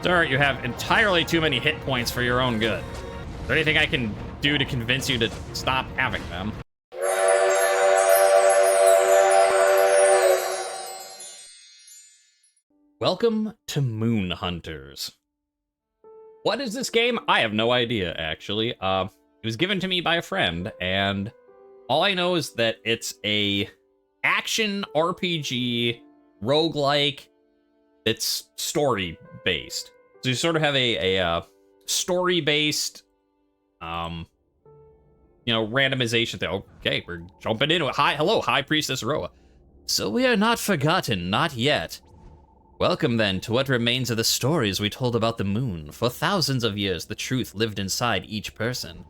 Sir, you have entirely too many hit points for your own good. Is there anything I can do to convince you to stop having them? Welcome to Moon Hunters. What is this game? I have no idea, actually. It was given to me by a friend, and all I know is that it's a action RPG roguelike that's story-based. So you sort of have a story-based, randomization thing. Okay, we're jumping into it. Hi, Priestess Roa. So we are not forgotten, not yet. Welcome, then, to what remains of the stories we told about the moon. For thousands of years, the truth lived inside each person.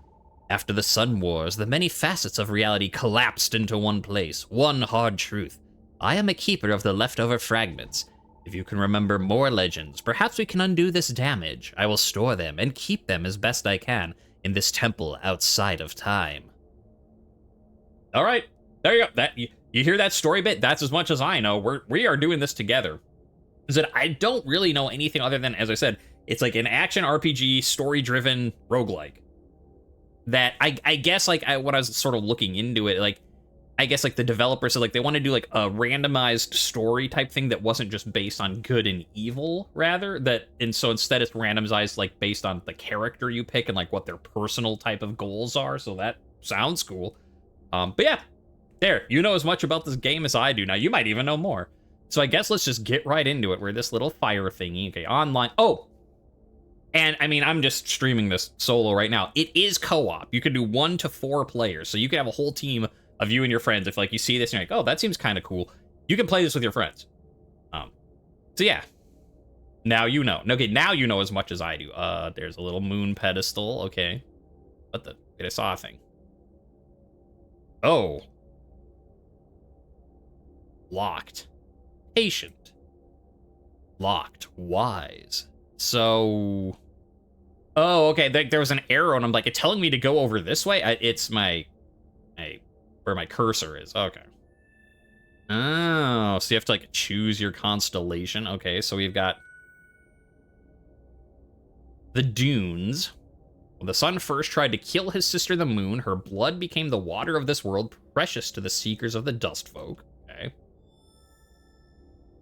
After the Sun Wars, the many facets of reality collapsed into one place, one hard truth. I am a keeper of the leftover fragments. If you can remember more legends, perhaps we can undo this damage. I will store them and keep them as best I can in this temple outside of time. All right, there you go. You hear that story bit? That's as much as I know. We are doing this together. Is that I don't really know anything other than, as I said, it's like an action RPG, story-driven roguelike. That I guess, when I was sort of looking into it, I guess, the developers said, they want to do, a randomized story type thing that wasn't just based on good and evil, rather. And so instead it's randomized, based on the character you pick and, what their personal type of goals are. So that sounds cool. But yeah, there. You know as much about this game as I do. Now, you might even know more. So I guess let's just get right into it. We're this little fire thingy. Okay, online. Oh! And, I mean, I'm just streaming this solo right now. It is co-op. You can do 1 to 4 players. So you can have a whole team of you and your friends. If, you see this and you're like, oh, that seems kind of cool. You can play this with your friends. So, yeah. Now you know. Okay, now you know as much as I do. There's a little moon pedestal. Okay. What the? Wait, I saw a thing. Oh. Locked. Patient. Locked. Wise. So... Oh, okay, there was an arrow, and I'm it's telling me to go over this way? It's my... Where my cursor is. Okay. Oh, so you have to, choose your constellation. Okay, so we've got... the dunes. When the sun first tried to kill his sister the moon, her blood became the water of this world, precious to the seekers of the dust folk. Okay.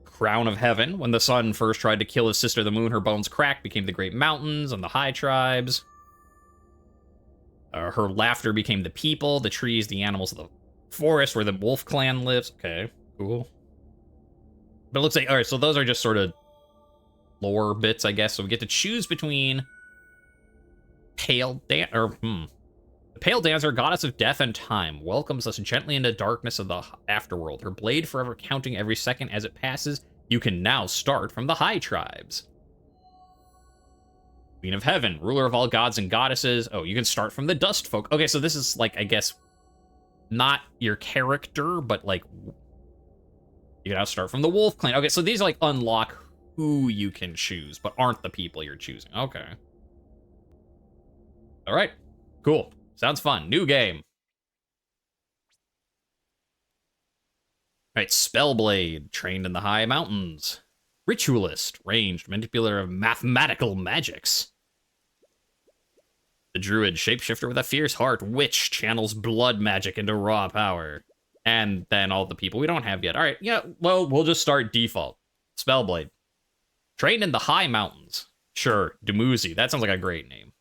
Crown of Heaven. When the sun first tried to kill his sister the moon, her bones cracked, became the great mountains and the high tribes. Her laughter became the people, the trees, the animals of the forest where the wolf clan lives. Okay, cool. But it looks like, all right, so those are just sort of lore bits, I guess. So we get to choose between the Pale Dancer, goddess of death and time, welcomes us gently into darkness of the afterworld. Her blade forever counting every second as it passes. You can now start from the high tribes. Queen of Heaven, ruler of all gods and goddesses. Oh, you can start from the dust folk. Okay, so this is, I guess, not your character, but, you can now start from the wolf clan. Okay, so these, unlock who you can choose, but aren't the people you're choosing. Okay. All right, cool. Sounds fun. New game. All right, Spellblade, trained in the high mountains. Ritualist, ranged, manipulator of mathematical magics. The druid, shapeshifter with a fierce heart. Witch, channels blood magic into raw power. And then all the people we don't have yet. All right, yeah, well, we'll just start default. Spellblade. Trained in the high mountains. Sure, Dumuzi. That sounds like a great name.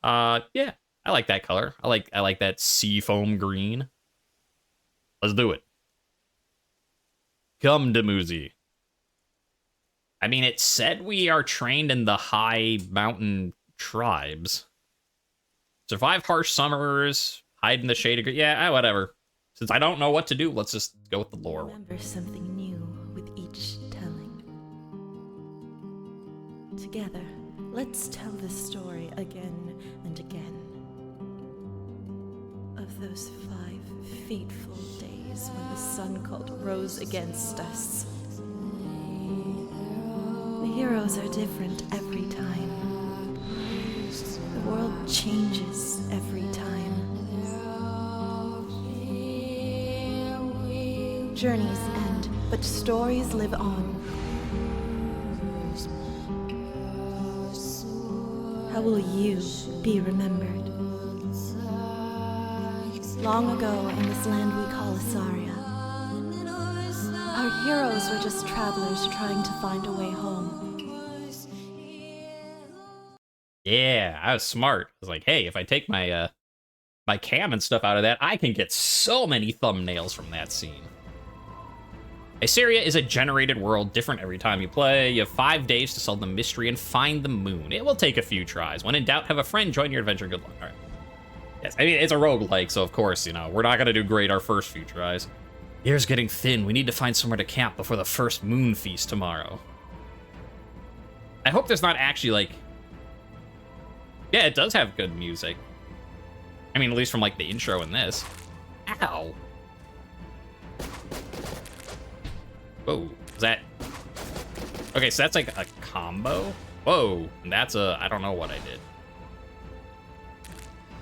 Yeah. I like that color. I like that seafoam green. Let's do it. Come, Dumuzi. I mean, it said we are trained in the high mountain tribes. Survive harsh summers, hide in the shade of... Yeah, whatever. Since I don't know what to do, let's just go with the lore. Remember something new with each telling. Together, let's tell this story again and again. Of those 5 fateful days when the sun called rose against us. The heroes are different every time. The world changes every time. Journeys end, but stories live on. How will you be remembered? Long ago, in this land we call Asaria, our heroes were just travelers trying to find a way home. Yeah, I was smart. I was like, hey, if I take my my cam and stuff out of that, I can get so many thumbnails from that scene. Asaria is a generated world, different every time you play. You have 5 days to solve the mystery and find the moon. It will take a few tries. When in doubt, have a friend join your adventure. Good luck. All right. Yes, I mean, it's a roguelike, so of course, you know, we're not going to do great our first few tries. The air's getting thin. We need to find somewhere to camp before the first moon feast tomorrow. I hope there's not actually, like... Yeah, it does have good music. I mean, at least from, like, the intro in this. Ow. Whoa, is that... Okay, so that's, like, a combo? Whoa, that's a... I don't know what I did.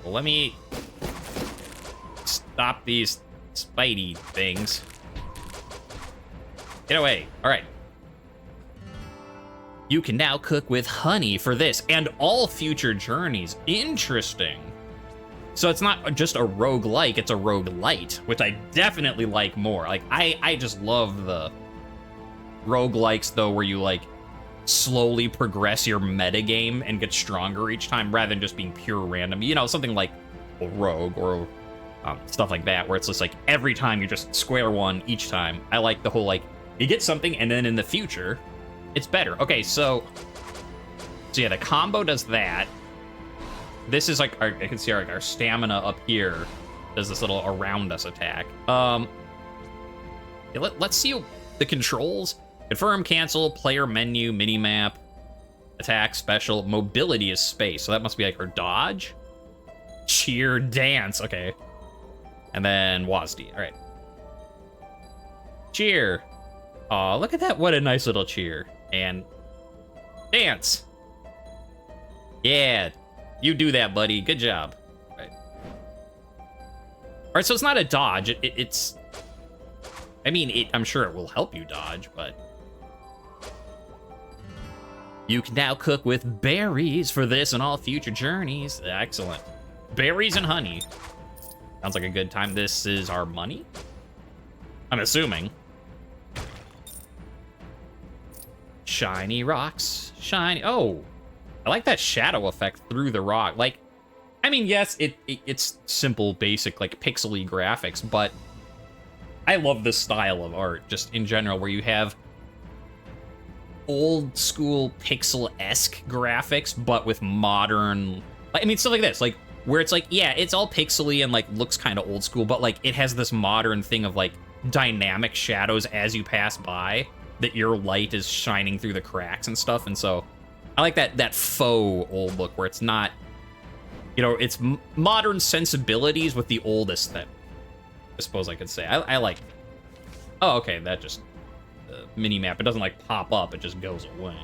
Well, let me stop these spidey things. Get away. All right. You can now cook with honey for this and all future journeys. Interesting. So it's not just a roguelike, it's a roguelite, which I definitely like more. Like, I just love the roguelikes, though, where you, like, slowly progress your metagame and get stronger each time rather than just being pure random. You know, something like a Rogue or stuff like that, where it's just like every time you're just square one each time. I like the whole, like, you get something and then in the future, it's better. Okay, so yeah, the combo does that. This is like, I can see our stamina up here does this little around us attack. Yeah, let's see the controls. Confirm, cancel, player menu, minimap, attack, special, mobility is space. So that must be like her dodge. Cheer, dance, okay. And then WASD, all right. Cheer. Aw, look at that, what a nice little cheer. And dance. Yeah, you do that, buddy, good job. All right, so it's not a dodge, it's... I mean, I'm sure it will help you dodge, but... You can now cook with berries for this and all future journeys. Excellent. Berries and honey. Sounds like a good time. This is our money? I'm assuming. Shiny rocks. Shiny. Oh, I like that shadow effect through the rock. Like, I mean, yes, it's simple, basic, like, pixely graphics, but I love this style of art, just in general, where you have old school pixel-esque graphics, but with modern, I mean, stuff like this, like, where it's like, yeah, it's all pixely and, like, looks kind of old school, but, like, it has this modern thing of, like, dynamic shadows as you pass by, that your light is shining through the cracks and stuff, and so I like that faux old look, where it's not, you know, it's modern sensibilities with the old aesthetic, I suppose I could say. I like, oh, okay, that just, mini-map, it doesn't, like, pop up, it just goes away.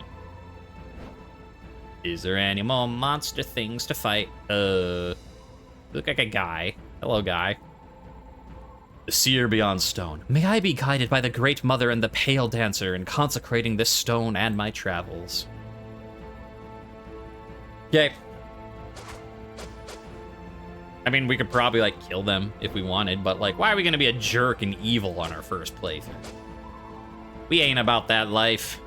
Is there any more monster things to fight? Look like a guy. Hello, guy. The seer beyond stone. May I be guided by the great mother and the pale dancer in consecrating this stone and my travels. Okay. I mean, we could probably, like, kill them if we wanted, but, like, why are we gonna be a jerk and evil on our first playthrough? We ain't about that life.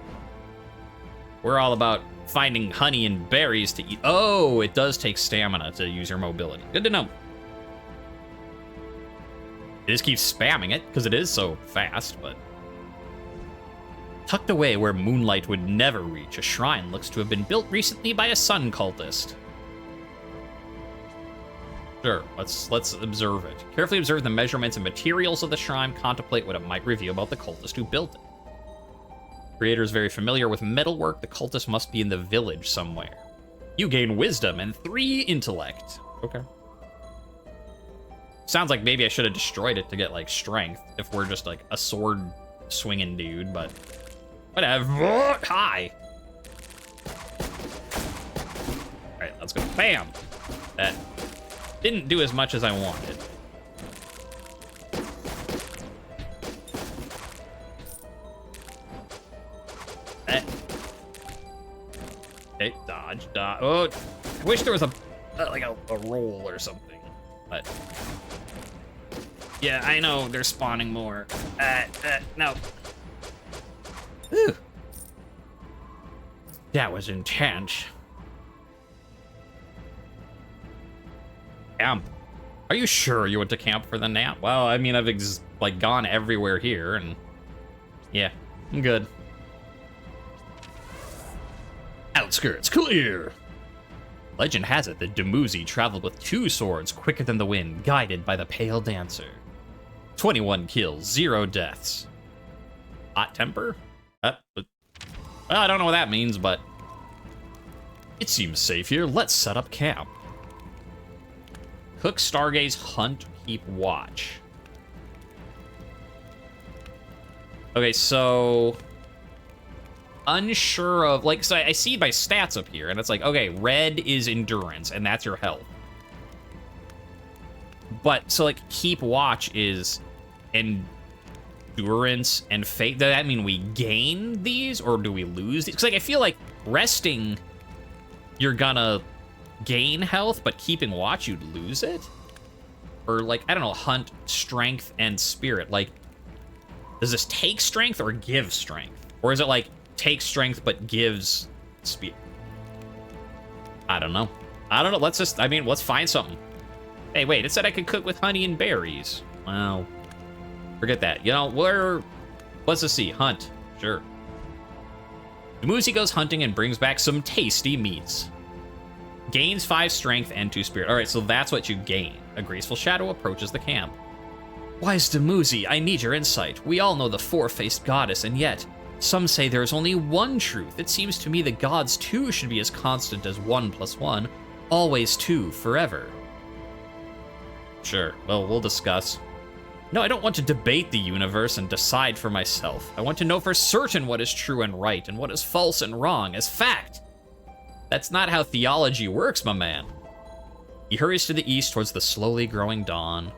We're all about finding honey and berries to eat. Oh, it does take stamina to use your mobility. Good to know. It just keeps spamming it, because it is so fast, but... Tucked away where moonlight would never reach, a shrine looks to have been built recently by a sun cultist. Sure, let's observe it. Carefully observe the measurements and materials of the shrine, contemplate what it might reveal about the cultist who built it. Creator is very familiar with metalwork. The cultist must be in the village somewhere. You gain wisdom and 3 intellect. Okay. Sounds like maybe I should have destroyed it to get, like, strength, if we're just, like, a sword-swinging dude, but... Whatever. Hi. Alright, let's go. Bam! That didn't do as much as I wanted. Okay, dodge. Oh, I wish there was a roll or something, but yeah, I know they're spawning more. No. Whew. That was intense. Camp. Are you sure you went to camp for the nap? Well, I mean, I've gone everywhere here, and yeah, I'm good. Outskirts clear. Legend has it that Dumuzi traveled with 2 swords quicker than the wind, guided by the pale dancer. 21 kills, 0 deaths. Hot temper? Well, I don't know what that means, but it seems safe here. Let's set up camp. Cook, stargaze, hunt, keep watch. Okay, so unsure of, like, so I see my stats up here, and it's like, okay, red is endurance, and that's your health. But, so, like, keep watch is endurance and fate. Does that mean we gain these, or do we lose these? Because, like, I feel like resting, you're gonna gain health, but keeping watch, you'd lose it? Or, like, I don't know, hunt, strength, and spirit. Like, does this take strength or give strength? Or is it, like, take strength but gives speed? I don't know. Let's just, I mean, let's find something. Hey, wait, it said I could cook with honey and berries. Well, forget that. You know, let's just see. Hunt. Sure. Dumuzi goes hunting and brings back some tasty meats. Gains 5 strength and 2 spirit. All right, so that's what you gain. A graceful shadow approaches the camp. Wise Dumuzi, I need your insight. We all know the 4-faced goddess, and yet some say there is only one truth. It seems to me the gods too should be as constant as 1 + 1, always 2 forever. Sure, well, we'll discuss. No, I don't want to debate the universe and decide for myself. I want to know for certain what is true and right, and what is false and wrong as fact. That's not how theology works, my man. He hurries to the east towards the slowly growing dawn.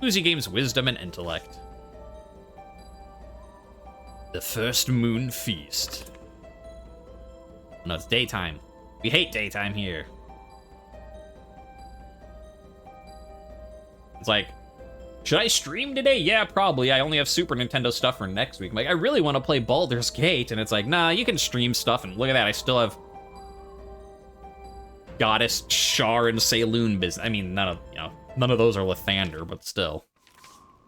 Dumuzi gains wisdom and intellect. The first moon feast. No, it's daytime. We hate daytime here. It's like, should I stream today? Yeah, probably. I only have Super Nintendo stuff for next week. I'm like, I really want to play Baldur's Gate, and it's like, nah, you can stream stuff, and look at that, I still have Goddess, Shar, and Saloon business. I mean, none of those are Lathander, but still.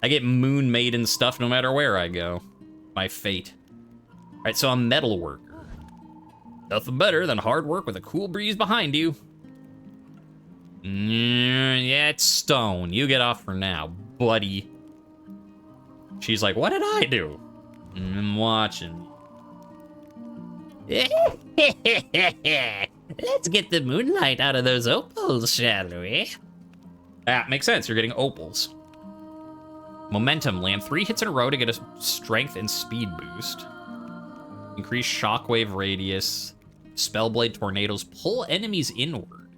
I get Moon Maiden stuff no matter where I go. My fate. All right, so I'm metal worker. Nothing better than hard work with a cool breeze behind you. Yeah, it's stone. You get off for now, buddy. She's like, what did I do? I'm watching. Let's get the moonlight out of those opals, shall we? That makes sense. You're getting opals. Momentum. Land 3 hits in a row to get a strength and speed boost. Increase shockwave radius. Spellblade tornadoes pull enemies inward.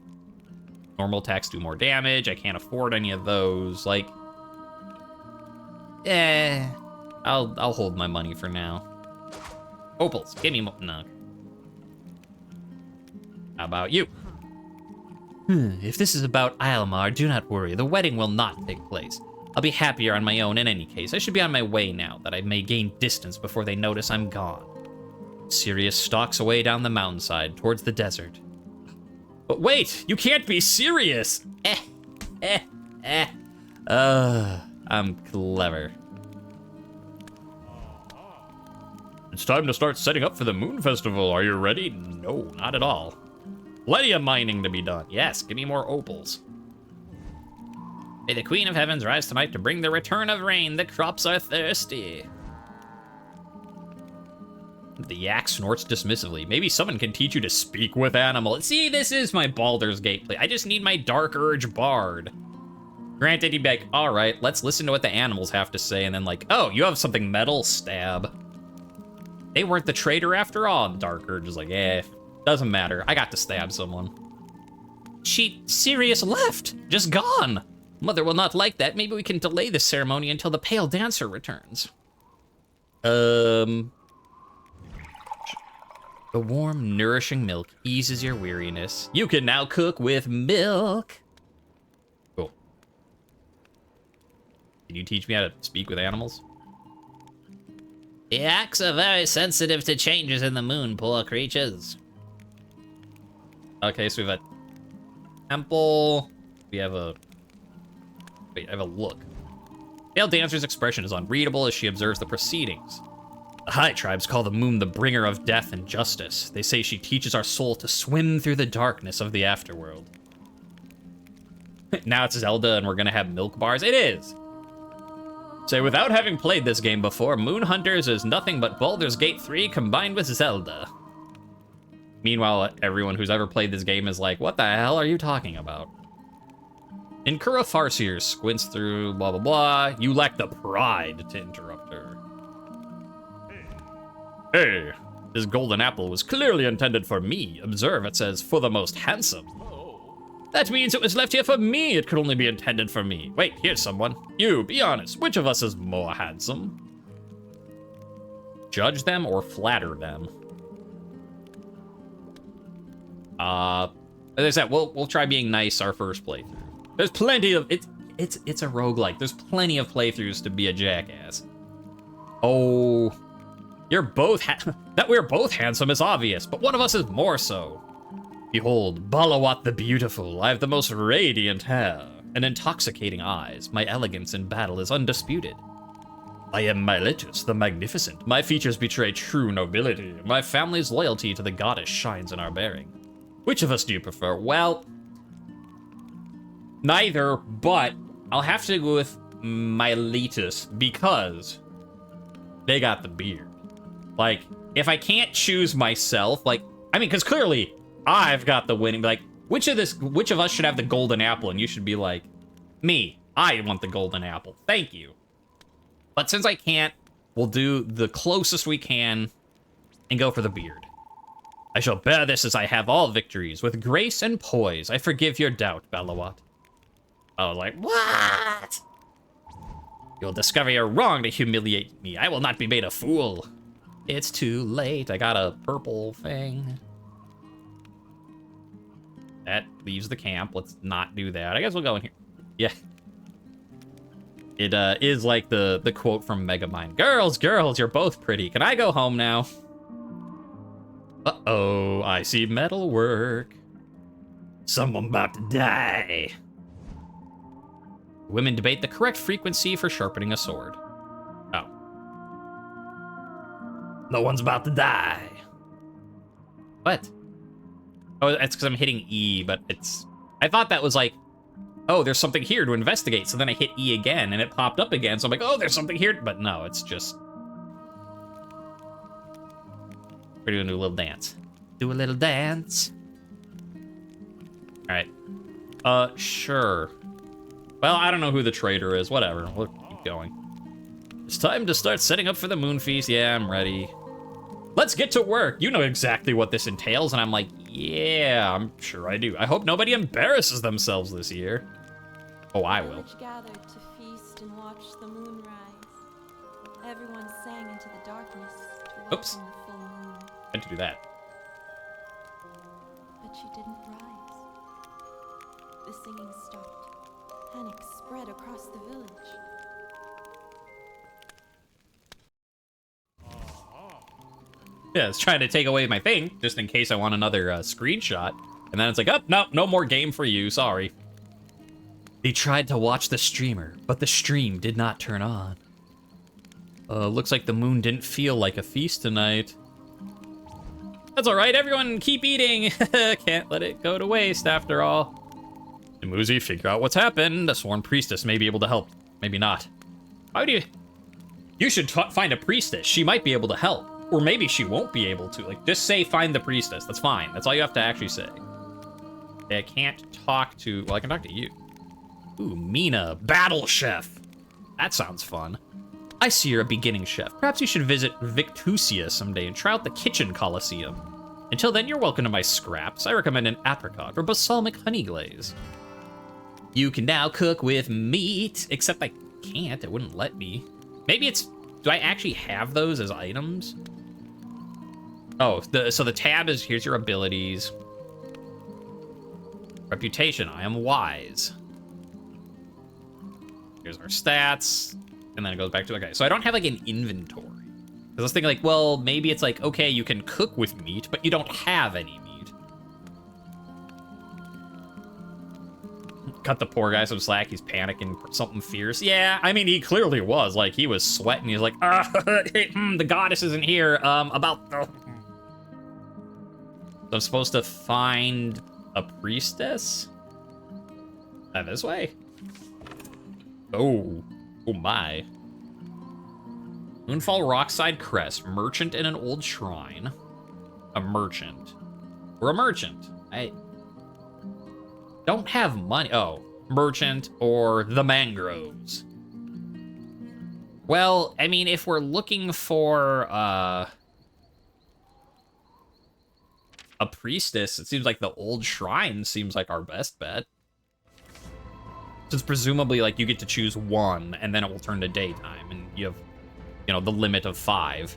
Normal attacks do more damage. I can't afford any of those. Like, I'll hold my money for now. Opals. Give me more. No. How about you? If this is about Islamar, do not worry. The wedding will not take place. I'll be happier on my own in any case. I should be on my way now, that I may gain distance before they notice I'm gone. Sirius stalks away down the mountainside towards the desert. But wait, you can't be serious! I'm clever. It's time to start setting up for the Moon Festival. Are you ready? No, not at all. Plenty of mining to be done. Yes, give me more opals. May the Queen of Heavens rise tonight to bring the return of rain. The crops are thirsty. The yak snorts dismissively. Maybe someone can teach you to speak with animals. See, this is my Baldur's Gate play. I just need my Dark Urge Bard. Granted, he'd be like, all right, let's listen to what the animals have to say. And then like, oh, you have something metal? Stab. They weren't the traitor after all. And Dark Urge is like, doesn't matter. I got to stab someone. Sirius left. Just gone. Mother will not like that. Maybe we can delay the ceremony until the pale dancer returns. The warm, nourishing milk eases your weariness. You can now cook with milk. Cool. Can you teach me how to speak with animals? The Yaks are very sensitive to changes in the moon, poor creatures. Okay, so we have a temple. We have a... Wait, I have a look. Pale Dancer's expression is unreadable as she observes the proceedings. The High Tribes call the moon the bringer of death and justice. They say she teaches our soul to swim through the darkness of the afterworld. Now it's Zelda and we're gonna have milk bars. It is! So without having played this game before, Moon Hunters is nothing but Baldur's Gate 3 combined with Zelda. Meanwhile, everyone who's ever played this game is like, what the hell are you talking about? Inkura Farseer squints through blah blah blah. You lack the pride to interrupt her. Hey, this golden apple was clearly intended for me. Observe, it says, for the most handsome. That means it was left here for me. It could only be intended for me. Wait, here's someone. You, be honest. Which of us is more handsome? Judge them or flatter them? As I said, we'll try being nice our first playthrough. There's plenty of it's a roguelike. There's plenty of playthroughs to be a jackass. Oh, you're both that we're both handsome is obvious, but one of us is more so. Behold, Balawat the Beautiful. I have the most radiant hair and intoxicating eyes. My elegance in battle is undisputed. I am Miletus the Magnificent. My features betray true nobility. My family's loyalty to the goddess shines in our bearing. Which of us do you prefer? Well, neither, but I'll have to go with Miletus because they got the beard. Like, if I can't choose myself, like, I mean, because clearly I've got the winning. Like, which of us should have the golden apple? And you should be like, me. I want the golden apple. Thank you. But since I can't, we'll do the closest we can and go for the beard. I shall bear this as I have all victories. With grace and poise, I forgive your doubt, Balawat. I was like, what? You'll discover you're wrong to humiliate me. I will not be made a fool. It's too late. I got a purple thing. That leaves the camp. Let's not do that. I guess we'll go in here. Yeah. It is like the quote from Megamind. Girls, you're both pretty. Can I go home now? Uh-oh, I see metal work. Someone about to die. Women debate the correct frequency for sharpening a sword. Oh. No one's about to die. What? Oh, it's because I'm hitting E, but it's... I thought that was like, oh, there's something here to investigate. So then I hit E again, and it popped up again. So I'm like, oh, there's something here. But no, it's just... We're gonna do a little dance. Do a little dance. All right. Sure. Well, I don't know who the traitor is. Whatever. We'll keep going. It's time to start setting up for the moon feast. Yeah, I'm ready. Let's get to work. You know exactly what this entails. And I'm like, yeah, I'm sure I do. I hope nobody embarrasses themselves this year. Oh, I will. Gathered to feast and watch the moon rise. Everyone sang into the darkness to Oops. welcome the full moon. I had to do that. But she didn't rise. The singing stopped. Panic spread across the village. Yeah, it's trying to take away my thing, just in case I want another screenshot. And then it's like, oh, no, no more game for you, sorry. They tried to watch the streamer, but the stream did not turn on. Looks like the moon didn't feel like a feast tonight. That's all right, everyone keep eating. Can't let it go to waste after all. Dumuzi, figure out what's happened. The sworn priestess may be able to help. Maybe not. How do you... You should find a priestess. She might be able to help. Or maybe she won't be able to. Like, just say find the priestess. That's fine. That's all you have to actually say. I can't talk to... Well, I can talk to you. Ooh, Mina, battle chef. That sounds fun. I see you're a beginning chef. Perhaps you should visit Victusia someday and try out the kitchen coliseum. Until then, you're welcome to my scraps. I recommend an apricot or balsamic honey glaze. You can now cook with meat, except I can't. It wouldn't let me. Maybe it's... Do I actually have those as items? Oh, so the tab is, here's your abilities. Reputation, I am wise. Here's our stats. And then it goes back to, okay, so I don't have like an inventory. Because I was thinking like, well, maybe it's like, okay, you can cook with meat, but you don't have any meat. Cut the poor guy some slack, he's panicking for something fierce. Yeah, I mean, he clearly was. Like, he was sweating, he's like, the goddess isn't here, about the... So I'm supposed to find a priestess? This way? Oh my. Moonfall Rockside Crest, merchant in an old shrine. A merchant. We're a merchant. I don't have money. Oh, merchant or the mangroves. Well, I mean, if we're looking for a priestess, it seems like the old shrine seems like our best bet. Since presumably, like, you get to choose one, and then it will turn to daytime, and you have, you know, the limit of 5.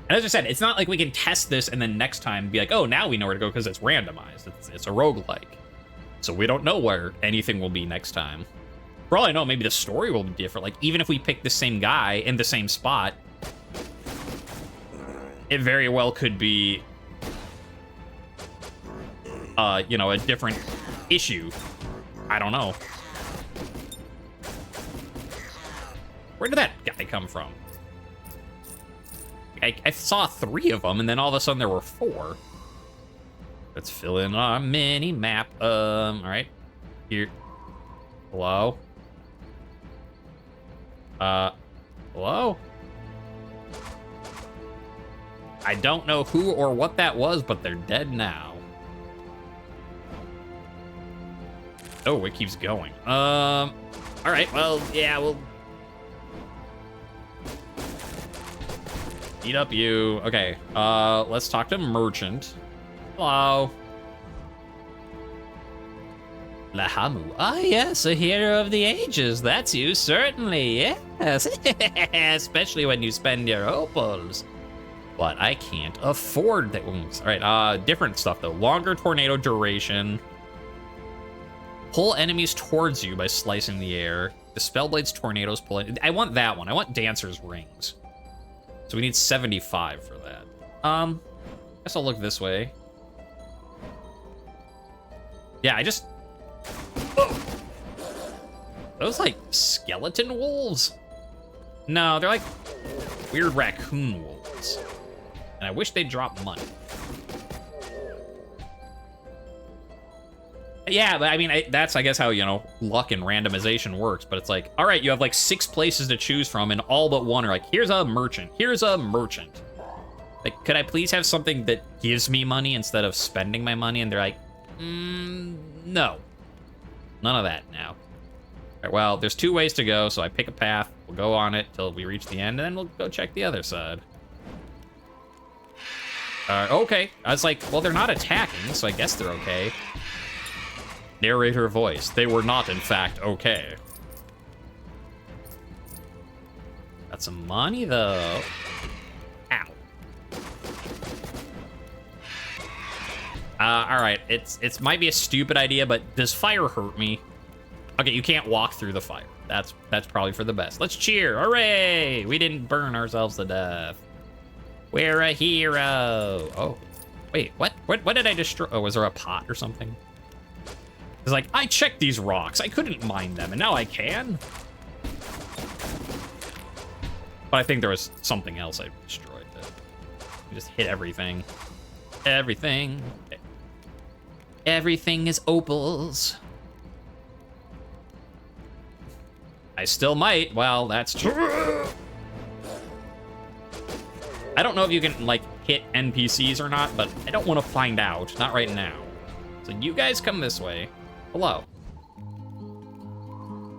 And as I said, it's not like we can test this and then next time be like, oh, now we know where to go because it's randomized. It's a roguelike. So we don't know where anything will be next time. For all I know, maybe the story will be different. Like, even if we pick the same guy in the same spot, it very well could be, you know, a different issue. I don't know. Where did that guy come from? I saw 3 of them, and then all of a sudden there were 4. Let's fill in our mini map. All right. Here. Hello? Hello? I don't know who or what that was, but they're dead now. Oh, it keeps going. All right, well, yeah, we'll eat up you. Okay, let's talk to Merchant. Hello. Lahamu. Ah, yes, a hero of the ages. That's you, certainly, yes. Especially when you spend your opals. But I can't afford that. All right, different stuff, though. Longer tornado duration. Pull enemies towards you by slicing the air. The Spellblade's tornadoes pull in. I want that one. I want Dancer's rings. So we need 75 for that. Guess I'll look this way. Yeah, I just... Oh. Those, like, skeleton wolves? No, they're like weird raccoon wolves. And I wish they'd drop money. Yeah, but I mean, that's, I guess, how, you know, luck and randomization works. But it's like, all right, you have like 6 places to choose from, and all but one are like, here's a merchant. Here's a merchant. Like, could I please have something that gives me money instead of spending my money? And they're like, no. None of that now. All right, well, there's 2 ways to go, so I pick a path. We'll go on it till we reach the end, and then we'll go check the other side. Okay. I was like, well, they're not attacking, so I guess they're okay. Narrator voice. They were not, in fact, okay. Got some money, though. Ow. All right. It's might be a stupid idea, but does fire hurt me? Okay, you can't walk through the fire. That's probably for the best. Let's cheer. Hooray! We didn't burn ourselves to death. We're a hero. Oh, wait, what? What did I destroy? Oh, was there a pot or something? It's like, I checked these rocks. I couldn't mine them, and now I can. But I think there was something else I destroyed. I just hit everything. Everything. Everything is opals. I still might. Well, that's true. I don't know if you can, like, hit NPCs or not, but I don't want to find out. Not right now. So you guys come this way. Hello.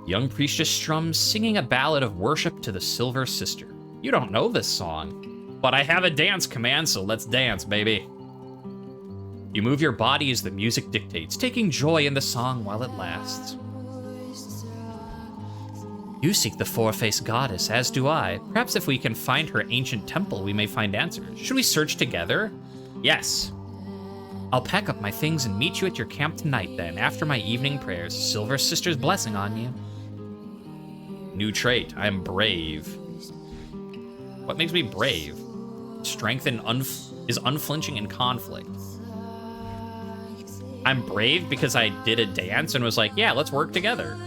Young priestess strums singing a ballad of worship to the Silver Sister. You don't know this song, but I have a dance command, so let's dance, baby. You move your body as the music dictates, taking joy in the song while it lasts. You seek the four-faced goddess, as do I. Perhaps if we can find her ancient temple, we may find answers. Should we search together? Yes. I'll pack up my things and meet you at your camp tonight then, after my evening prayers. Silver Sister's blessing on you. New trait, I am brave. What makes me brave? Strength and is unflinching in conflict. I'm brave because I did a dance and was like, yeah, let's work together.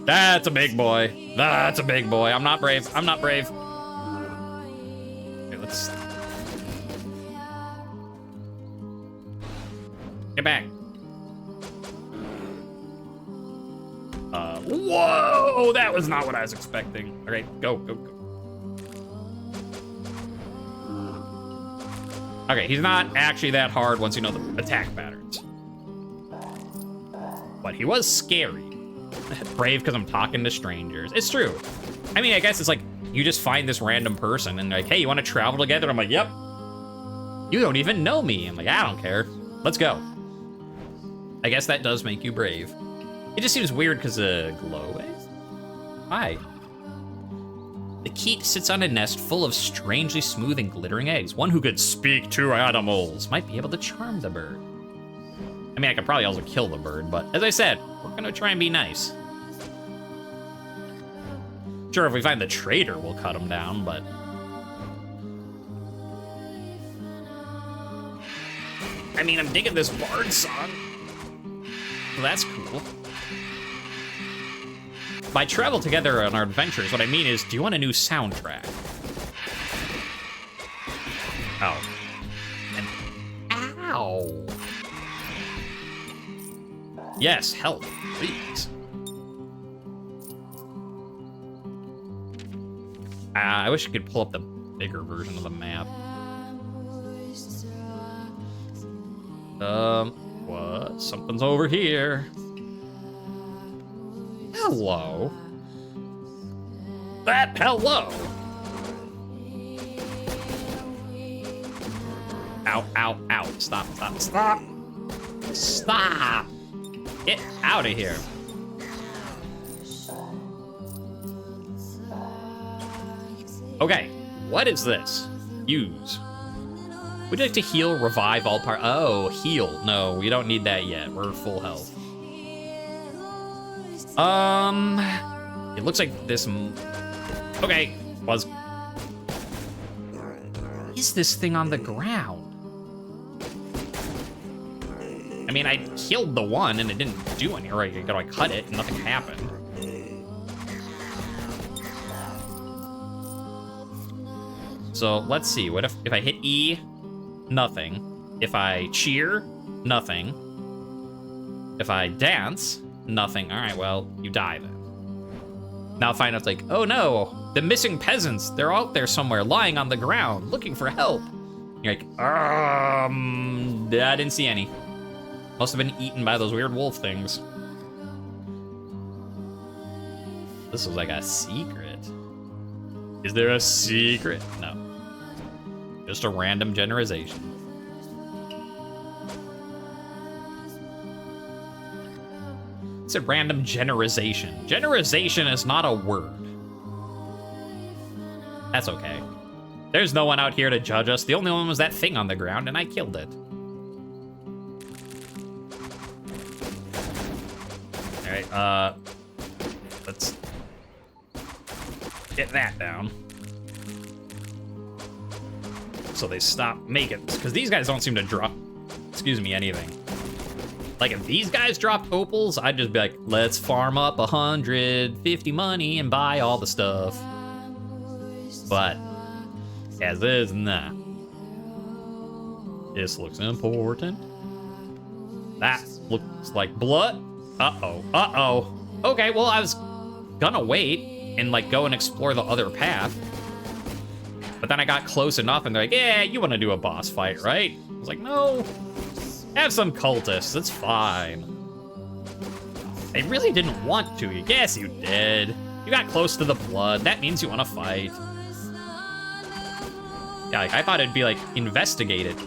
That's a big boy. That's a big boy. I'm not brave. I'm not brave. Okay, let's get back. Whoa, that was not what I was expecting. All right, go, go, go. Okay, he's not actually that hard once you know the attack patterns. But he was scary. Brave because I'm talking to strangers. It's true. I mean, I guess it's like you just find this random person and they're like, hey, you want to travel together? I'm like, yep. You don't even know me. I'm like, I don't care. Let's go. I guess that does make you brave. It just seems weird because of glow. Hi. The keat sits on a nest full of strangely smooth and glittering eggs. One who could speak to animals might be able to charm the bird. I mean, I could probably also kill the bird, but as I said, we're gonna try and be nice. Sure, if we find the traitor, we'll cut him down, but... I mean, I'm digging this bard song. So that's cool. By travel together on our adventures, what I mean is, do you want a new soundtrack? Oh. And ow! Yes, help, please. I wish I could pull up the bigger version of the map. What? Something's over here. Hello. Hello. Ow, ow, ow. Stop, stop, stop. Stop. Get out of here. Okay, what is this? Use. Would you like to heal, revive all part? Oh, heal. No, we don't need that yet. We're full health. It looks like this. Okay, was. What is this thing on the ground? I mean, I killed the one and it didn't do anything. Right? I cut it and nothing happened. So let's see. What if I hit E? Nothing. If I cheer? Nothing. If I dance? Nothing. All right, well, you die then. Now find out, like, oh no, the missing peasants, they're out there somewhere lying on the ground looking for help. You're like, I didn't see any. Must have been eaten by those weird wolf things. This was like a secret. Is there a secret? No. Just a random generalization. It's a random generalization. Generalization is not a word. That's okay. There's no one out here to judge us. The only one was that thing on the ground, and I killed it. All right, let's get that down. So they stop making, because these guys don't seem to drop, excuse me, anything. Like, if these guys dropped opals, I'd just be like, let's farm up 150 money and buy all the stuff. But, as is, nah. This looks important. That looks like blood. Uh-oh, uh-oh. Okay, well, I was gonna wait and, like, go and explore the other path. But then I got close enough and they're like, yeah, you want to do a boss fight, right? I was like, no. Have some cultists, it's fine. I really didn't want to. Yes, you did. You got close to the blood. That means you want to fight. Yeah, like, I thought it'd be like investigated.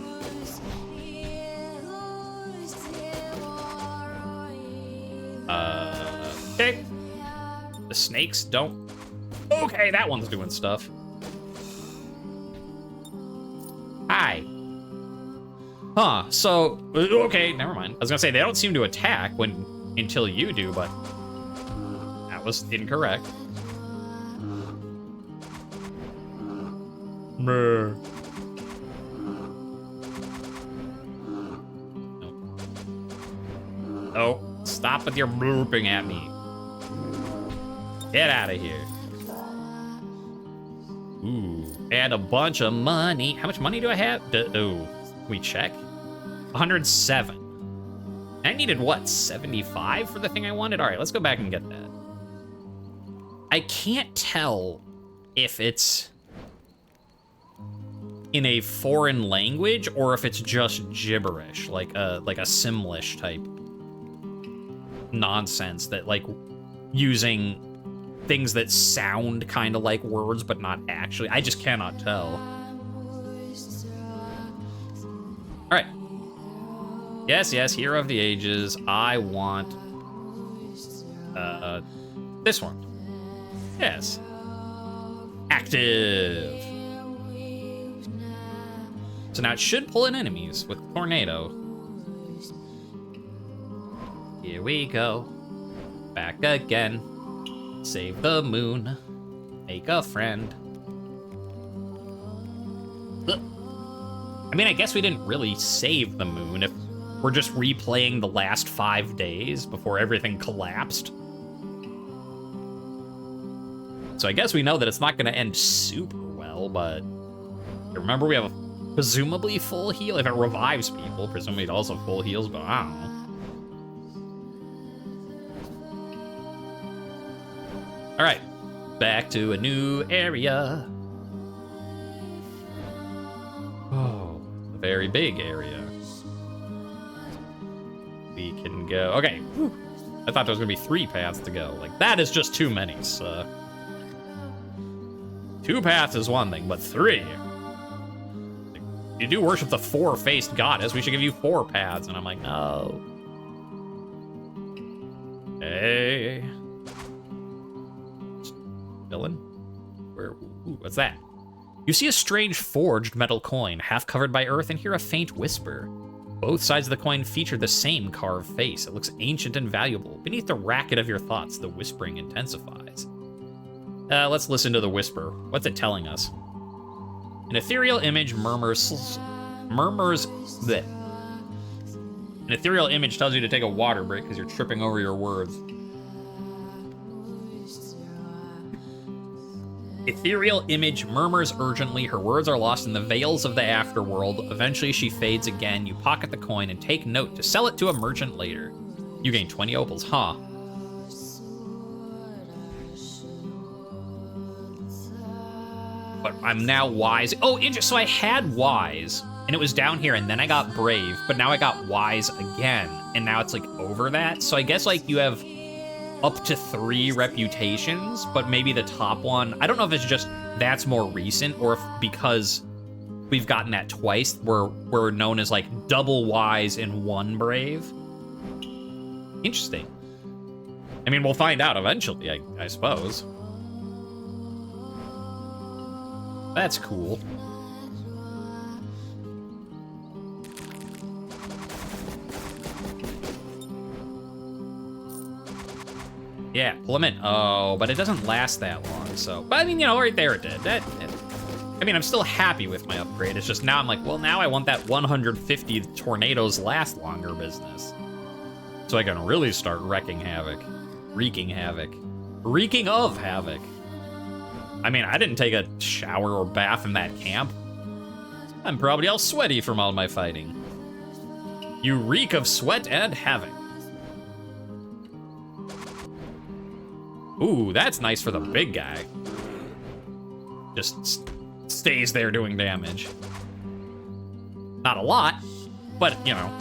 Okay. The snakes don't... Okay, that one's doing stuff. Hi. Huh, so... Okay, never mind. I was gonna say, they don't seem to attack until you do, but... That was incorrect. Brr. Oh, stop with your blooping at me. Get out of here. Ooh, and a bunch of money. How much money do I have? Oh, we check. 107. I needed, what, 75 for the thing I wanted? All right, let's go back and get that. I can't tell if it's in a foreign language or if it's just gibberish, like a Simlish type nonsense that, like, using things that sound kind of like words but not actually. I just cannot tell. All right. Yes, Hero of the Ages. I want this one. Yes. Active. So now it should pull in enemies with Tornado. Here we go. Back again. Save the moon. Make a friend. Ugh. I mean, I guess we didn't really save the moon if we're just replaying the last 5 days before everything collapsed. So I guess we know that it's not going to end super well, but remember we have a presumably full heal. If it revives people, presumably it also full heals, but I don't know. All right, back to a new area. Oh, a very big area. We can go, okay. Whew. I thought there was gonna be 3 paths to go. Like, that is just too many, so. 2 paths is one thing, but 3. You do worship the 4-faced goddess, we should give you 4 paths. And I'm like, no. Hey. Villain? Where? Ooh, what's that? You see a strange forged metal coin, half covered by earth, and hear a faint whisper. Both sides of the coin feature the same carved face. It looks ancient and valuable. Beneath the racket of your thoughts, the whispering intensifies. Let's listen to the whisper. What's it telling us? An ethereal image murmurs bleh. An ethereal image tells you to take a water break because you're tripping over your words. Ethereal image murmurs urgently. Her words are lost in the veils of the afterworld. Eventually, she fades again. You pocket the coin and take note to sell it to a merchant later. You gain 20 opals, huh? But I'm now wise. Oh, so I had wise, and it was down here, and then I got brave, but now I got wise again, and now it's like over that. So I guess like you have up to 3 reputations, but maybe the top one, I don't know if it's just that's more recent or if because we've gotten that twice, we're known as like double wise and 1 brave. Interesting. I mean, we'll find out eventually, I suppose. That's cool. Yeah, pull him in. Oh, but it doesn't last that long, so. But I mean, you know, right there it did. I mean, I'm still happy with my upgrade. It's just now I'm like, well, now I want that 150 tornadoes last longer business. So I can really start wreaking havoc. Wreaking havoc. Wreaking of havoc. I mean, I didn't take a shower or bath in that camp. I'm probably all sweaty from all my fighting. You reek of sweat and havoc. Ooh, that's nice for the big guy. Just stays there doing damage. Not a lot, but, you know,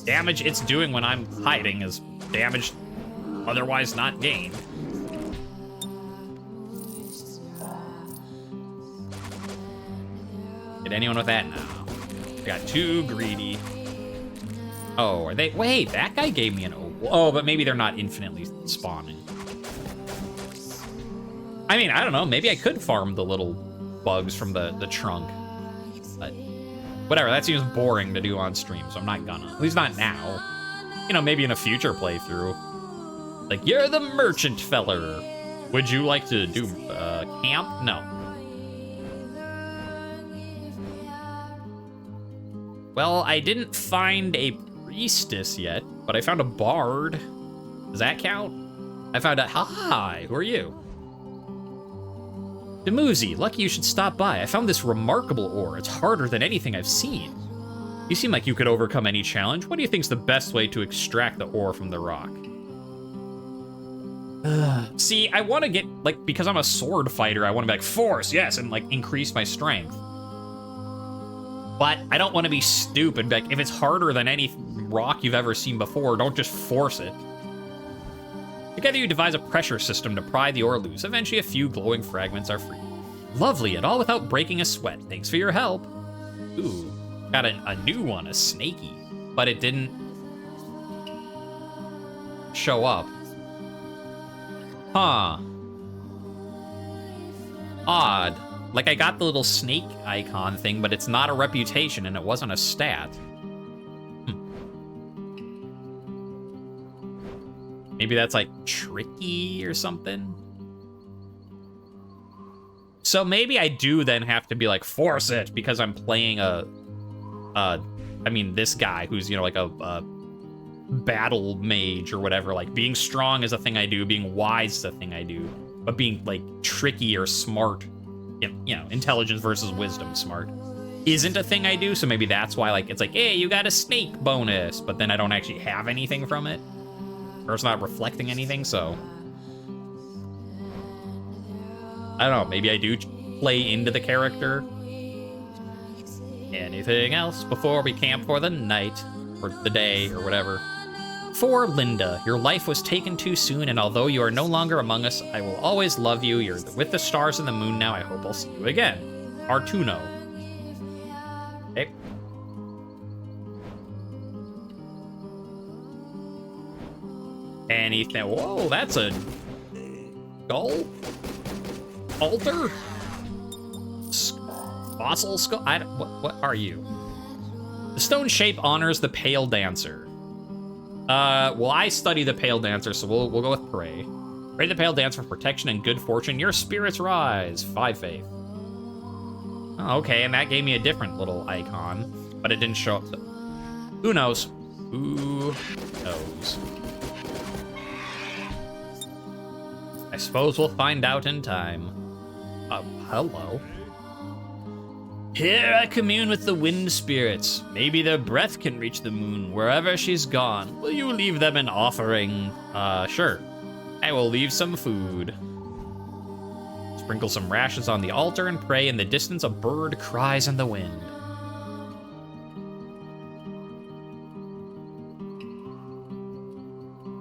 damage it's doing when I'm hiding is damage otherwise not gained. Hit anyone with that? No. I got too greedy. Oh, are they? Wait, that guy gave me an opal. Oh, but maybe they're not infinitely spawning. I mean, I don't know. Maybe I could farm the little bugs from the trunk. But whatever, that seems boring to do on stream, so I'm not gonna. At least not now. You know, maybe in a future playthrough. Like, you're the merchant feller. Would you like to do camp? No. Well, I didn't find a priestess yet, but I found a bard. Does that count? I found out. Hi, who are you? Dumuzi, lucky you should stop by. I found this remarkable ore. It's harder than anything I've seen. You seem like you could overcome any challenge. What do you think's the best way to extract the ore from the rock? See, I want to get, like, because I'm a sword fighter, I want to be like, force, yes, and, like, increase my strength. But I don't want to be stupid. Like, if it's harder than any rock you've ever seen before, don't just force it. Together you devise a pressure system to pry the ore loose. Eventually a few glowing fragments are free. Lovely, and all without breaking a sweat. Thanks for your help. Ooh, got a new one, a snaky. But it didn't show up. Huh. Odd. Like, I got the little snake icon thing, but it's not a reputation, and it wasn't a stat. Maybe that's, like, tricky or something? So maybe I do then have to be like, force it, because I'm playing I mean, this guy who's, you know, like a battle mage or whatever. Like, being strong is a thing I do, being wise is a thing I do, but being, like, tricky or smart, you know, intelligence versus wisdom smart, isn't a thing I do. So maybe that's why, like, it's like, hey, you got a snake bonus, but then I don't actually have anything from it, or it's not reflecting anything. So I don't know, maybe I do play into the character. Anything else before we camp for the night or the day or whatever? For Linda, your life was taken too soon, and although you are no longer among us, I will always love you. You're with the stars and the moon now. I hope I'll see you again. Artuno. Okay. Anything? Whoa, that's a skull? Altar? Fossil skull? What are you? The stone shape honors the Pale Dancer. Well, I study the Pale Dancer, so we'll go with pray. Pray the Pale Dancer for protection and good fortune. Your spirits rise. 5 faith. Oh, okay, and that gave me a different little icon, but it didn't show up. Who knows? Who knows? I suppose we'll find out in time. Hello. Here I commune with the wind spirits. Maybe their breath can reach the moon wherever she's gone. Will you leave them an offering? Sure. I will leave some food. Sprinkle some rashes on the altar and pray. In the distance, a bird cries in the wind.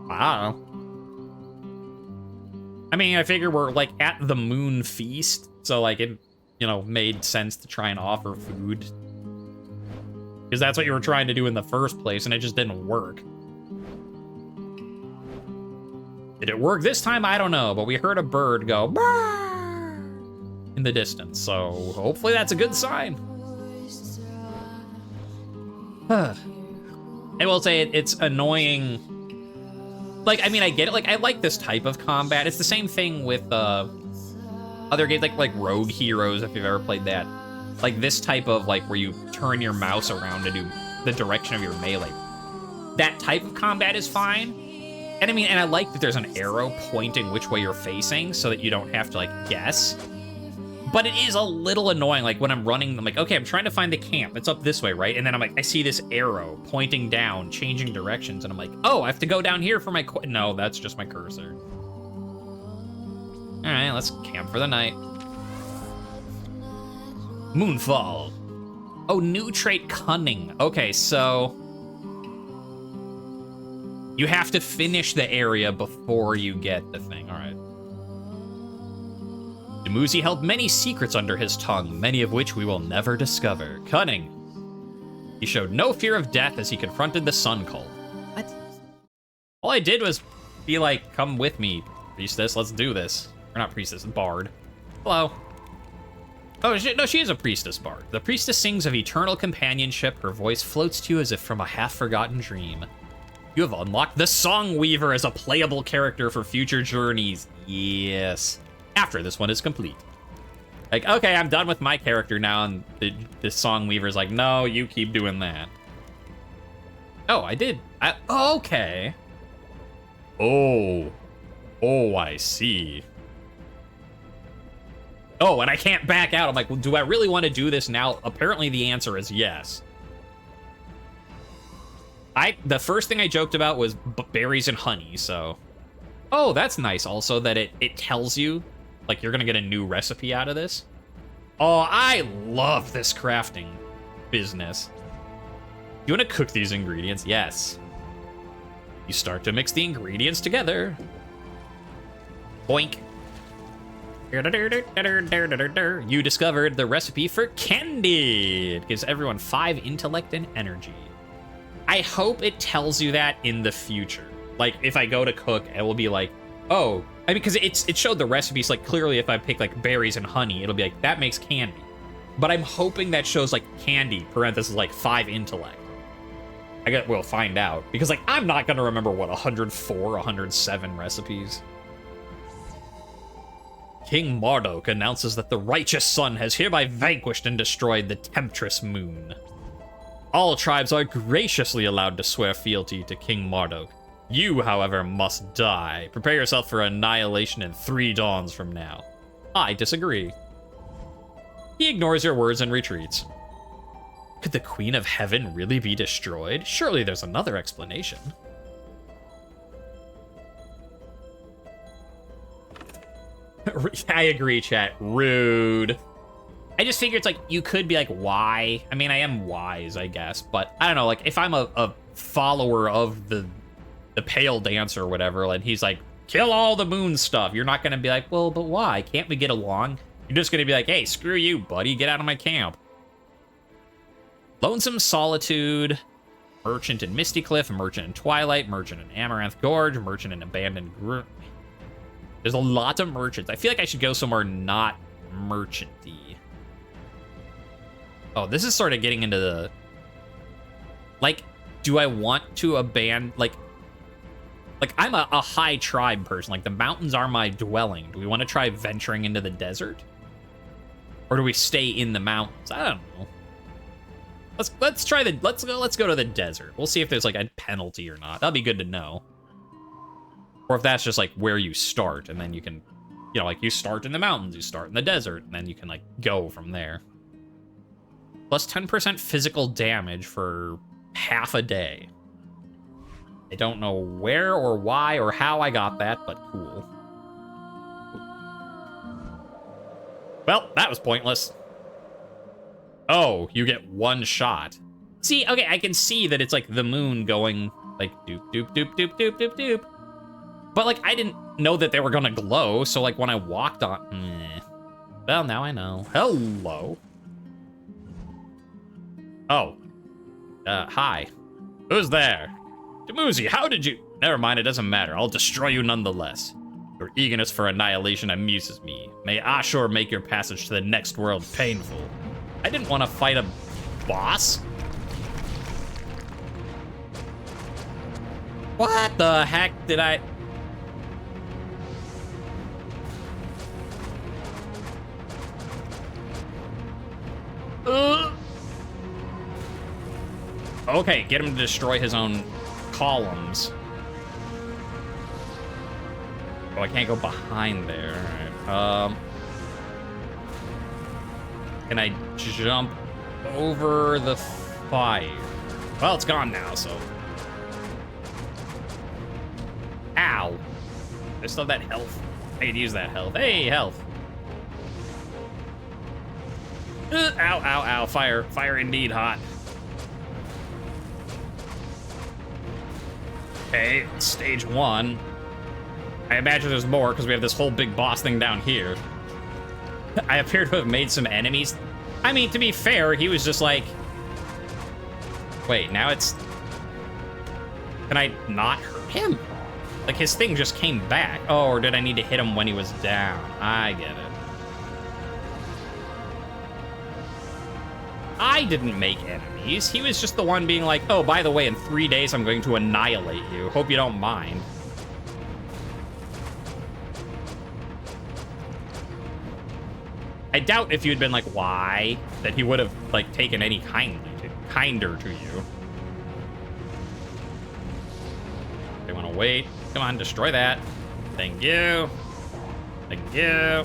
Wow. I mean, I figure we're, like, at the moon feast, so, like, it, you know, made sense to try and offer food. Because that's what you were trying to do in the first place, and it just didn't work. Did it work this time? I don't know, but we heard a bird go "Brrr" in the distance, so hopefully that's a good sign. I will say it's annoying. Like, I mean, I get it. Like, I like this type of combat. It's the same thing with other games, like Rogue Heroes, if you've ever played that. Like, this type of, like, where you turn your mouse around to do the direction of your melee. That type of combat is fine. And I mean, and I like that there's an arrow pointing which way you're facing so that you don't have to, like, guess. But it is a little annoying, like, when I'm running, I'm like, okay, I'm trying to find the camp. It's up this way, right? And then I'm like, I see this arrow pointing down, changing directions, and I'm like, oh, I have to go down here for my no, that's just my cursor. All right, let's camp for the night. Moonfall. Oh, new trait, Cunning. Okay, so you have to finish the area before you get the thing. All right. Dumuzi held many secrets under his tongue, many of which we will never discover. Cunning. He showed no fear of death as he confronted the sun cult. What? All I did was be like, come with me, priestess, let's do this. Or not priestess, bard. Hello. Oh, no, she is a priestess bard. The priestess sings of eternal companionship. Her voice floats to you as if from a half-forgotten dream. You have unlocked the Song Weaver as a playable character for future journeys. Yes. After this one is complete. Like, okay, I'm done with my character now, and the Song Weaver's like, no, you keep doing that. Oh, I did. Okay. Oh. Oh, I see. Oh, and I can't back out. I'm like, well, do I really want to do this now? Apparently the answer is yes. The first thing I joked about was berries and honey, so. Oh, that's nice also that it tells you, like, you're gonna get a new recipe out of this. Oh, I love this crafting business. You wanna cook these ingredients? Yes. You start to mix the ingredients together. Boink. You discovered the recipe for candy. It gives everyone 5 intellect and energy. I hope it tells you that in the future. Like, if I go to cook, it will be like, oh, I mean, because it showed the recipes, like, clearly if I pick, like, berries and honey, it'll be like, that makes candy. But I'm hoping that shows, like, candy, parentheses, like, 5 intellect. We'll find out. Because, like, I'm not going to remember, what, 104, 107 recipes? King Marduk announces that the righteous sun has hereby vanquished and destroyed the temptress moon. All tribes are graciously allowed to swear fealty to King Marduk. You, however, must die. Prepare yourself for annihilation in 3 dawns from now. I disagree. He ignores your words and retreats. Could the Queen of Heaven really be destroyed? Surely there's another explanation. I agree, chat. Rude. I just figure it's like, you could be like, why? I mean, I am wise, I guess, but I don't know, like, if I'm a follower of the pale dancer or whatever, and he's like, kill all the moon stuff, you're not gonna be like, well, but why? Can't we get along? You're just gonna be like, hey, screw you, buddy, get out of my camp. Lonesome Solitude, Merchant in Misty Cliff, Merchant in Twilight, Merchant in Amaranth Gorge, Merchant in Abandoned Group. There's a lot of merchants. I feel like I should go somewhere not merchanty. Oh, this is sort of getting into the... Like, do I want to abandon... Like I'm a high tribe person. Like, the mountains are my dwelling. Do we want to try venturing into the desert? Or do we stay in the mountains? I don't know. Let's try the... Let's go to the desert. We'll see if there's, like, a penalty or not. That'll be good to know. Or if that's just, like, where you start, and then you can, you know, like, you start in the mountains, you start in the desert, and then you can, like, go from there. Plus 10% physical damage for half a day. I don't know where or why or how I got that, but cool. Well, that was pointless. Oh, you get 1 shot. See, okay, I can see that it's, like, the moon going, like, doop, doop, doop, doop, doop, doop, doop. But, like, I didn't know that they were gonna glow, so, like, when I walked on... Well, now I know. Hello. Oh. Hi. Who's there? Dumuzi, how did you... Never mind, it doesn't matter. I'll destroy you nonetheless. Your eagerness for annihilation amuses me. May Ashur make your passage to the next world painful. I didn't want to fight a boss. What the heck did I... Okay, get him to destroy his own columns. Oh, I can't go behind there. All right. Can I jump over the fire? Well, it's gone now, so. Ow. I still have that health. I could use that health. Hey, health. Ow, ow, ow. Fire. Fire indeed hot. Okay, stage 1. I imagine there's more because we have this whole big boss thing down here. I appear to have made some enemies. I mean, to be fair, he was just like... Wait, now it's... Can I not hurt him? Like, his thing just came back. Oh, or did I need to hit him when he was down? I get it. I didn't make enemies. He was just the one being like, oh, by the way, in 3 days, I'm going to annihilate you. Hope you don't mind. I doubt if you had been like, why, that he would have, like, taken any kinder to you. They want to wait. Come on, destroy that. Thank you. Thank you.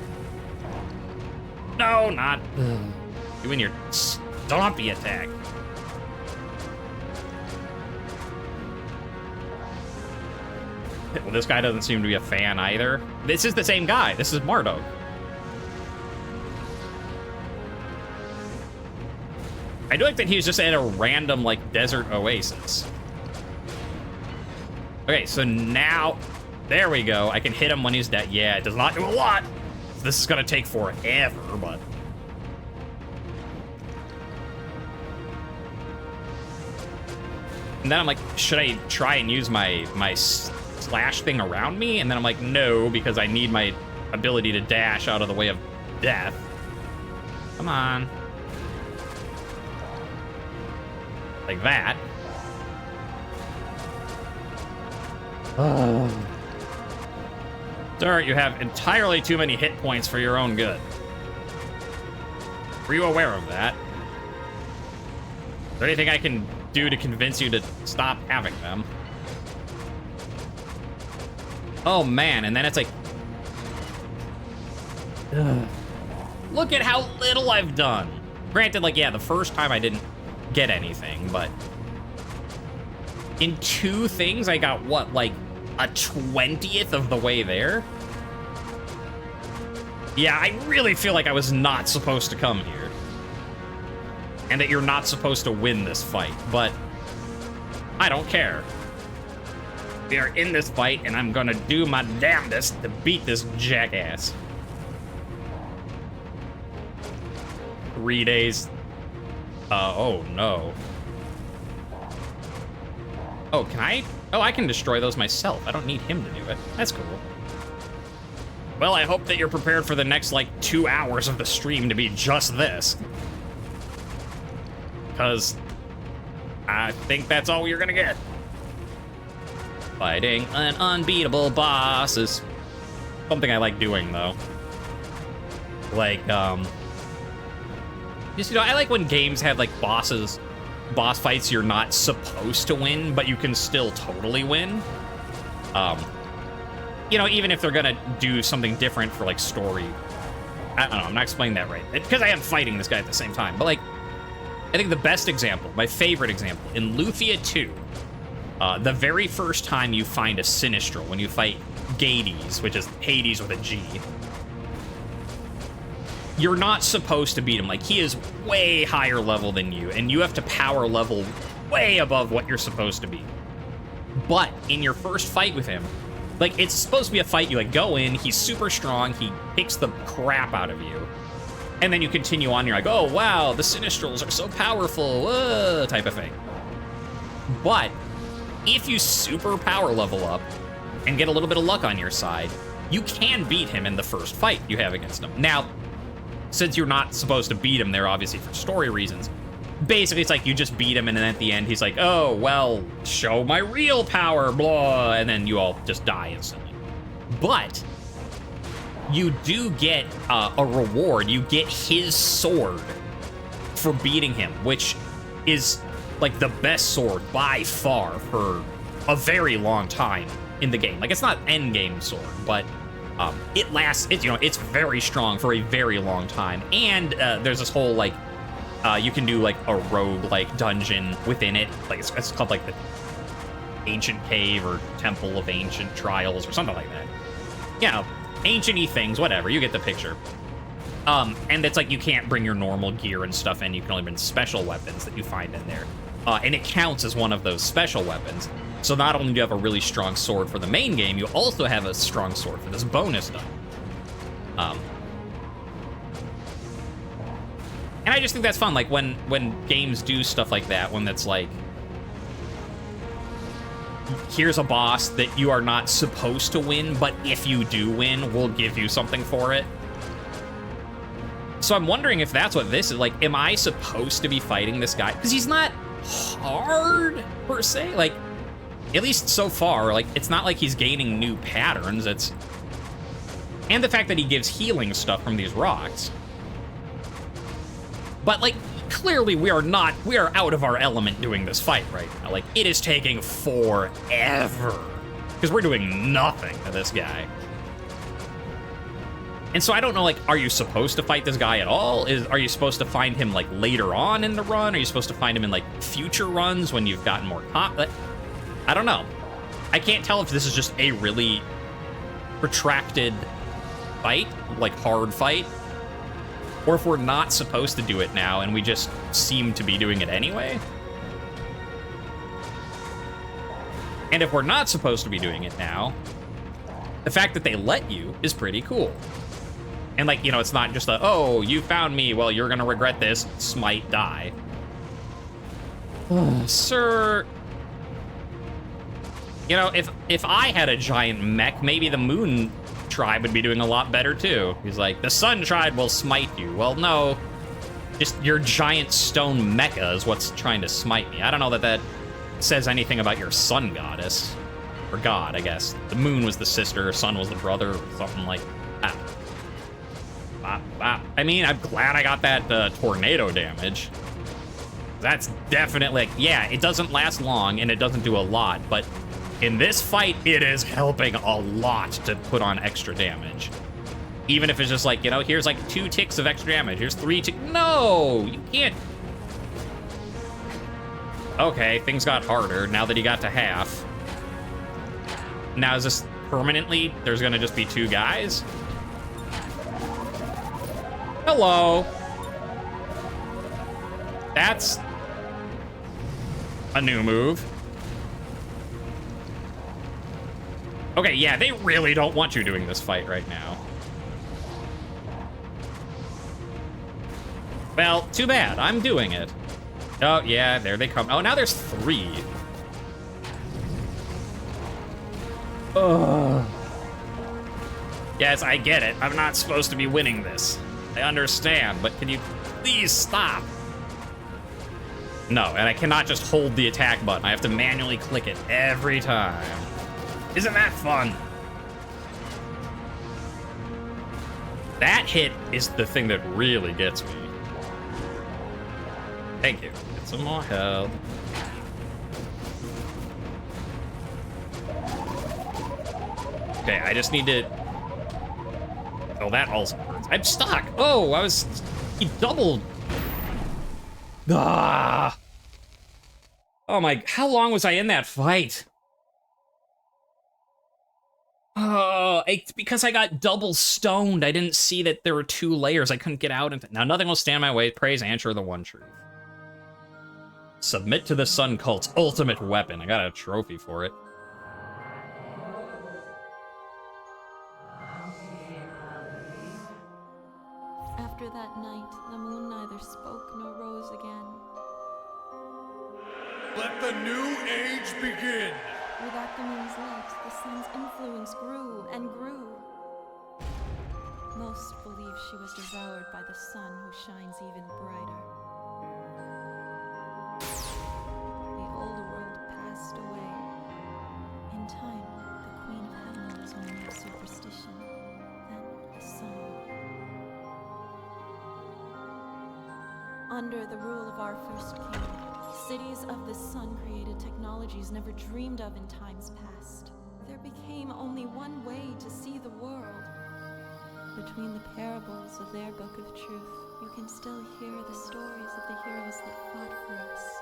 No, not you and your stompy attack. Well, this guy doesn't seem to be a fan either. This is the same guy. This is Marduk. I do like that he was just at a random, like, desert oasis. Okay, so now, there we go. I can hit him when he's dead. Yeah, it does not do a lot. This is gonna take forever, but... And then I'm like, should I try and use my slash thing around me? And then I'm like, no, because I need my ability to dash out of the way of death. Come on. Like that. Sir, you have entirely too many hit points for your own good. Were you aware of that? Is there anything I can do to convince you to stop having them? Oh man, and then it's like... Ugh. Look at how little I've done. Granted, like, yeah, the first time I didn't get anything, but... In 2 things, I got, what, like, a 20th of the way there? Yeah, I really feel like I was not supposed to come here. And that you're not supposed to win this fight, but I don't care. We are in this fight, and I'm gonna do my damnedest to beat this jackass. 3 days. Oh no. Oh, can I? Oh, I can destroy those myself. I don't need him to do it. That's cool. Well, I hope that you're prepared for the next, like, 2 hours of the stream to be just this. Because I think that's all you're gonna get. Fighting an unbeatable boss is something I like doing, though. Like, just, you know, I like when games have, like, boss fights you're not supposed to win, but you can still totally win. You know, even if they're gonna do something different for, like, story. I don't know, I'm not explaining that right. Because I am fighting this guy at the same time. But, like, I think the best example, my favorite example, in Lufia 2, the very first time you find a Sinistral, when you fight Gades, which is Hades with a G, you're not supposed to beat him. Like, he is way higher level than you, and you have to power level way above what you're supposed to be. But in your first fight with him, like, it's supposed to be a fight, you, like, go in, he's super strong, he kicks the crap out of you, and then you continue on, you're like, oh, wow, the Sinistrals are so powerful, type of thing. But if you super power level up and get a little bit of luck on your side, you can beat him in the first fight you have against him. Now, since you're not supposed to beat him there, obviously, for story reasons, basically, it's like you just beat him, and then at the end, he's like, oh, well, show my real power, blah, and then you all just die instantly. But you do get a reward. You get his sword for beating him, which is, like, the best sword by far for a very long time in the game. Like, it's not endgame sword, but it lasts, you know, it's very strong for a very long time. And there's this whole, like, you can do, like, a roguelike dungeon within it. Like, it's called, like, the Ancient Cave or Temple of Ancient Trials or something like that. You know, ancient-y things, whatever, you get the picture. And it's like you can't bring your normal gear and stuff in, you can only bring special weapons that you find in there. And it counts as one of those special weapons. So not only do you have a really strong sword for the main game, you also have a strong sword for this bonus stuff. And I just think that's fun, like, when games do stuff like that, when it's like, here's a boss that you are not supposed to win, but if you do win, we'll give you something for it. So I'm wondering if that's what this is. Like, am I supposed to be fighting this guy? Because he's not hard, per se. Like, at least so far, like, it's not like he's gaining new patterns. It's... And the fact that he gives healing stuff from these rocks. But, like, clearly we are out of our element doing this fight right now. Like, it is taking forever. Because we're doing nothing to this guy. And so I don't know, like, are you supposed to fight this guy at all? Are you supposed to find him, like, later on in the run? Are you supposed to find him in, like, future runs when you've gotten more I don't know. I can't tell if this is just a really protracted fight, like, hard fight, or if we're not supposed to do it now and we just seem to be doing it anyway. And if we're not supposed to be doing it now, the fact that they let you is pretty cool. And, like, you know, it's not just a, oh, you found me, well, you're gonna regret this, smite, die. Sir... You know, if I had a giant mech, maybe the Moon Tribe would be doing a lot better, too. He's like, the Sun Tribe will smite you. Well, no. Just your giant stone mecha is what's trying to smite me. I don't know that that says anything about your sun goddess. Or god, I guess. The moon was the sister, sun was the brother, or something like that. I mean, I'm glad I got that tornado damage. That's definitely, like, yeah, it doesn't last long and it doesn't do a lot, but in this fight, it is helping a lot to put on extra damage. Even if it's just like, you know, here's like 2 ticks of extra damage, here's 3 ticks. No, you can't. Okay, things got harder now that he got to half. Now is this permanently, there's gonna just be 2 guys? Hello. That's a new move. Okay, yeah, they really don't want you doing this fight right now. Well, too bad. I'm doing it. Oh, yeah, there they come. Oh, now there's 3. Ugh. Yes, I get it. I'm not supposed to be winning this. I understand, but can you please stop? No, and I cannot just hold the attack button. I have to manually click it every time. Isn't that fun? That hit is the thing that really gets me. Thank you. Get some more health. Okay, I just need to... Oh, that also hurts. I'm stuck. Oh, he doubled. Ah. Oh my, how long was I in that fight? Oh, it's because I got double stoned. I didn't see that there were 2 layers. I couldn't get out. Now nothing will stand my way. Praise Answer the One Truth. Submit to the Sun Cult's ultimate weapon. I got a trophy for it. After that night, the moon neither spoke nor rose again. Let the new age begin! Without the moon's light, the sun's influence grew and grew. Most believe she was devoured by the sun who shines even brighter. The old world passed away. In time, the Queen of Heaven was only a superstition, then a song. Under the rule of our first king, cities of the sun created technologies never dreamed of in times past. There became only one way to see the world. Between the parables of their book of truth, you can still hear the stories of the heroes that fought for us,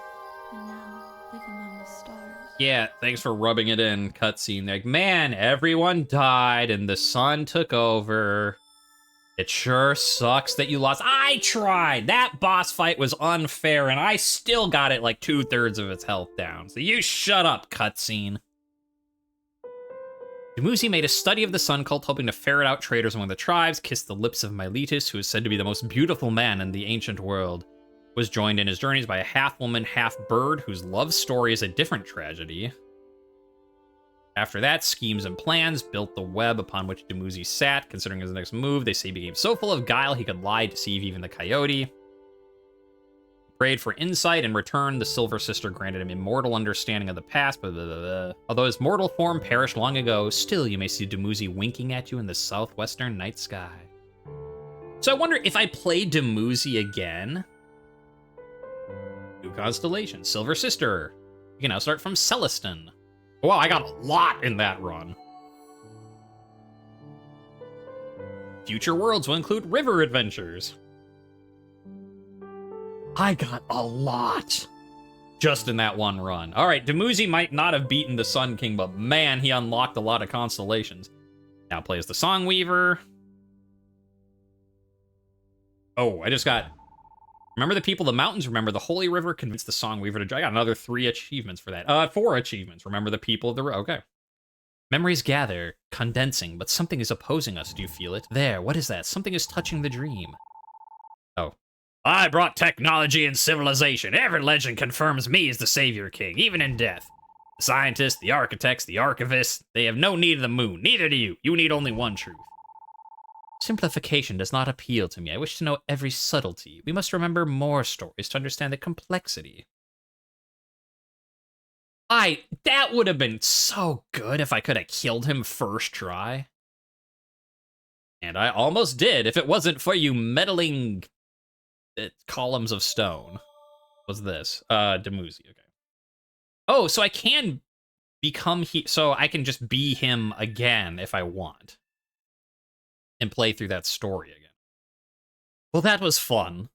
and now live among the stars. Yeah, thanks for rubbing it in, cutscene. Like, man, everyone died and the sun took over. It sure sucks that you lost. I tried! That boss fight was unfair, and I still got it like 2/3 of its health down. So you shut up, cutscene. Dumuzi made a study of the Sun Cult, hoping to ferret out traitors among the tribes, kissed the lips of Miletus, who is said to be the most beautiful man in the ancient world. Was joined in his journeys by a half-woman, half-bird, whose love story is a different tragedy. After that, schemes and plans built the web upon which Dumuzi sat. Considering his next move, they say he became so full of guile he could lie, deceive even the coyote. Prayed for insight. In return, the Silver Sister granted him immortal understanding of the past. Blah, blah, blah, blah. Although his mortal form perished long ago, still you may see Dumuzi winking at you in the southwestern night sky. So I wonder if I play Dumuzi again. New constellations. Silver Sister. You can now start from Celestin. Wow, I got a lot in that run. Future worlds will include river adventures. I got a lot just in that one run. All right, Dumuzi might not have beaten the Sun King, but man, he unlocked a lot of constellations. Now plays the Songweaver. Oh, I just got... Remember the people of the mountains, remember the holy river, convince the Songweaver to... I got another 3 achievements for that. 4 achievements. Remember the people of the... Okay. Memories gather, condensing, but something is opposing us. Do you feel it? There, what is that? Something is touching the dream. Oh. I brought technology and civilization. Every legend confirms me as the Savior King, even in death. The scientists, the architects, the archivists, they have no need of the moon. Neither do you. You need only one truth. Simplification does not appeal to me. I wish to know every subtlety. We must remember more stories to understand the complexity. That would have been so good if I could have killed him first try. And I almost did if it wasn't for you meddling columns of stone. What's this? Dumuzi, okay. Oh, so I can become so I can just be him again if I want. And play through that story again. Well, that was fun.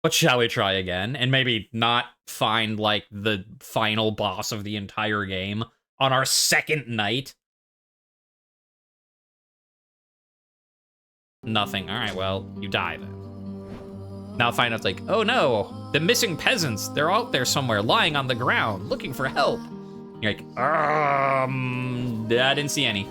But shall we try again? And maybe not find, like, the final boss of the entire game on our second night? Nothing. Alright, well, you die then. Now find out, like, oh no, the missing peasants, they're out there somewhere, lying on the ground, looking for help. You're like, I didn't see any.